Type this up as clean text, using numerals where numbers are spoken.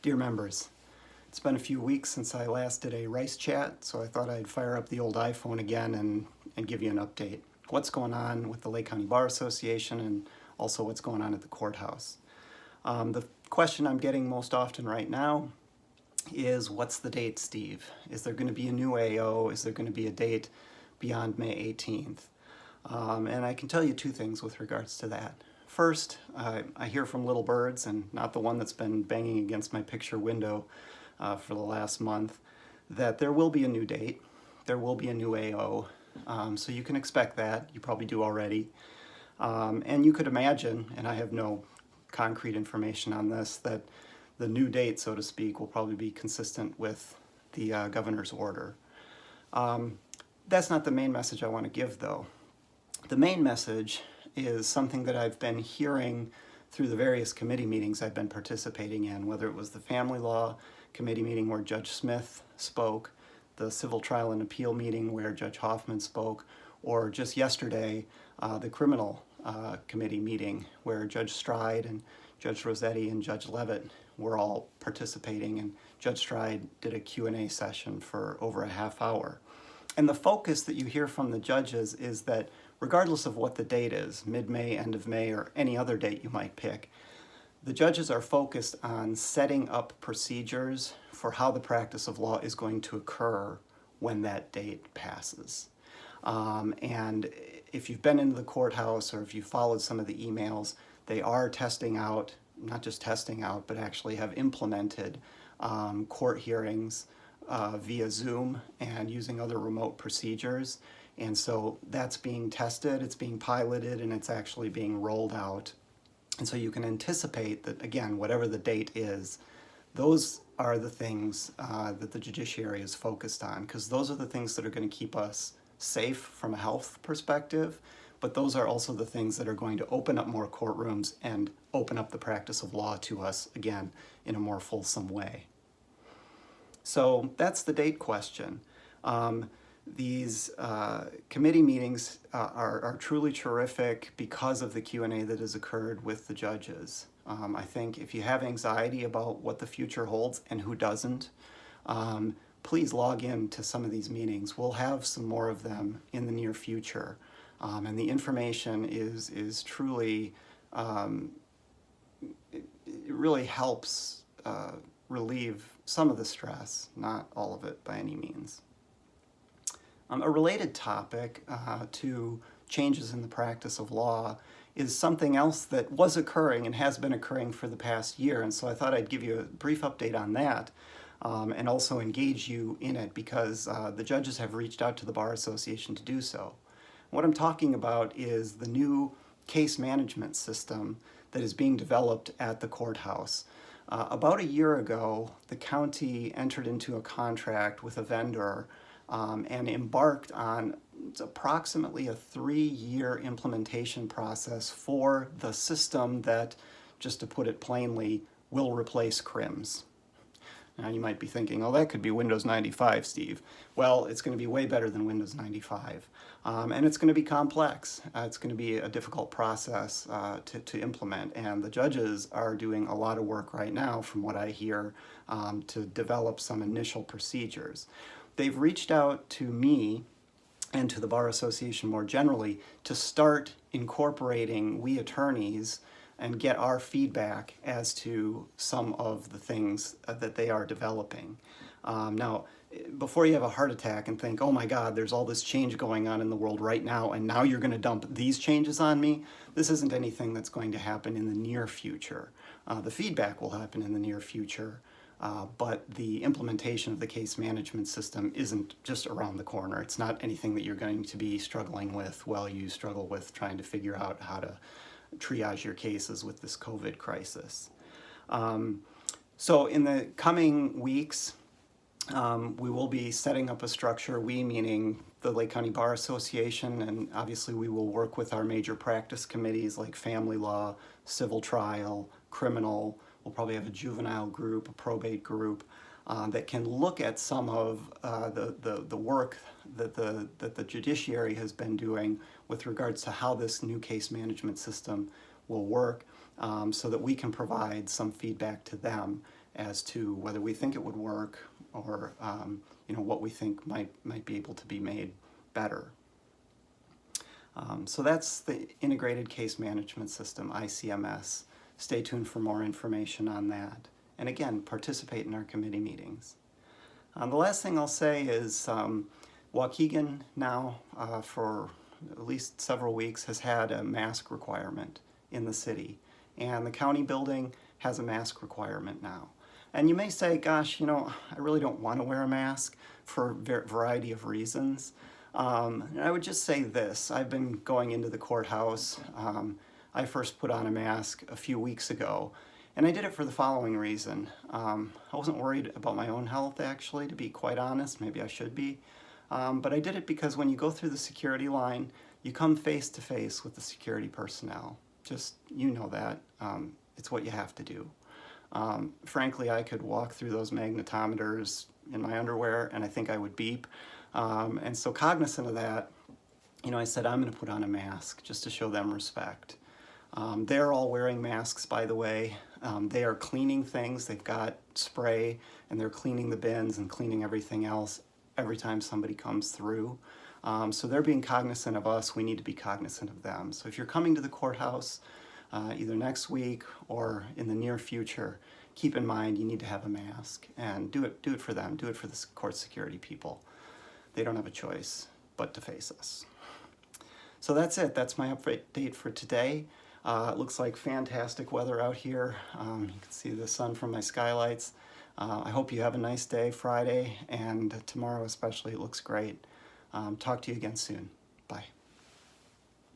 Dear members, it's been a few weeks since I last did a Rice chat, so I thought I'd fire up the old iPhone again and give you an update. What's going on with the Lake County Bar Association and also what's going on at the courthouse. The question I'm getting most often right now is, what's the date, Steve? Is there going to be a new AO? Is there going to be a date beyond May 18th? And I can tell you two things with regards to that. First, I hear from little birds, and not the one that's been banging against my picture window for the last month, that there will be a new date, there will be a new AO, so you can expect that. You probably do already. And you could imagine, and I have no concrete information on this, that the new date, so to speak, will probably be consistent with the governor's order. That's not the main message I want to give, though. The main message is something that I've been hearing through the various committee meetings I've been participating in, whether it was the Family Law Committee meeting where Judge Smith spoke, the Civil Trial and Appeal meeting where Judge Hoffman spoke, or just yesterday, the Criminal Committee meeting where Judge Stride and Judge Rossetti and Judge Levitt were all participating, and Judge Stride did a Q&A session for over a half hour. And the focus that you hear from the judges is that regardless of what the date is, mid-May, end of May, or any other date you might pick, the judges are focused on setting up procedures for how the practice of law is going to occur when that date passes. And if you've been into the courthouse or if you followed some of the emails, they are testing out, not just testing out, but actually have implemented court hearings via Zoom and using other remote procedures. And so that's being tested, it's being piloted, and it's actually being rolled out. And so you can anticipate that, again, whatever the date is, those are the things that the judiciary is focused on, because those are the things that are going to keep us safe from a health perspective, but those are also the things that are going to open up more courtrooms and open up the practice of law to us, again, in a more fulsome way. So that's the date question. These committee meetings are truly terrific because of the Q&A that has occurred with the judges. I think if you have anxiety about what the future holds, and who doesn't, please log in to some of these meetings. We'll have some more of them in the near future. And the information is truly, it really helps relieve some of the stress, not all of it by any means. A related topic to changes in the practice of law is something else that was occurring and has been occurring for the past year, and so I thought I'd give you a brief update on that and also engage you in it, because the judges have reached out to the Bar Association to do so. What I'm talking about is the new case management system that is being developed at the courthouse. About a year ago, the county entered into a contract with a vendor and embarked on approximately a 3-year implementation process for the system that, just to put it plainly, will replace CRIMS. Now you might be thinking, oh, that could be Windows 95, Steve. Well, it's going to be way better than Windows 95. And it's going to be complex. It's going to be a difficult process to implement. And the judges are doing a lot of work right now, from what I hear, to develop some initial procedures. They've reached out to me and to the Bar Association more generally to start incorporating we attorneys and get our feedback as to some of the things that they are developing. Now, before you have a heart attack and think, oh my God, there's all this change going on in the world right now, and now you're going to dump these changes on me, this isn't anything that's going to happen in the near future. The feedback will happen in the near future, but the implementation of the case management system isn't just around the corner. It's not anything that you're going to be struggling with while you struggle with trying to figure out how to triage your cases with this COVID crisis. So in the coming weeks, we will be setting up a structure, we meaning the Lake County Bar Association, and obviously we will work with our major practice committees like family law, civil trial, criminal. We'll probably have a juvenile group, a probate group, that can look at some of the work that the judiciary has been doing with regards to how this new case management system will work, so that we can provide some feedback to them as to whether we think it would work or what we think might be able to be made better. So that's the Integrated Case Management System, ICMS. Stay tuned for more information on that. And again, participate in our committee meetings. The last thing I'll say is Waukegan now, for at least several weeks, has had a mask requirement in the city. And the county building has a mask requirement now. And you may say, gosh, I really don't want to wear a mask for a variety of reasons. And I would just say this. I've been going into the courthouse. I first put on a mask a few weeks ago, and I did it for the following reason. I wasn't worried about my own health, actually, to be quite honest. Maybe I should be. But I did it because when you go through the security line, you come face to face with the security personnel. Just, that. It's what you have to do. Frankly, I could walk through those magnetometers in my underwear, and I think I would beep. And so cognizant of that, I said, I'm going to put on a mask just to show them respect. They're all wearing masks, by the way. They are cleaning things. They've got spray, and they're cleaning the bins and cleaning everything else every time somebody comes through. So they're being cognizant of us. We need to be cognizant of them. So if you're coming to the courthouse, either next week or in the near future, keep in mind you need to have a mask, and do it for them. Do it for the court security people. They don't have a choice but to face us. So that's it. That's my update for today. It looks like fantastic weather out here. You can see the sun from my skylights. I hope you have a nice day Friday, and tomorrow especially. It looks great. Talk to you again soon. Bye.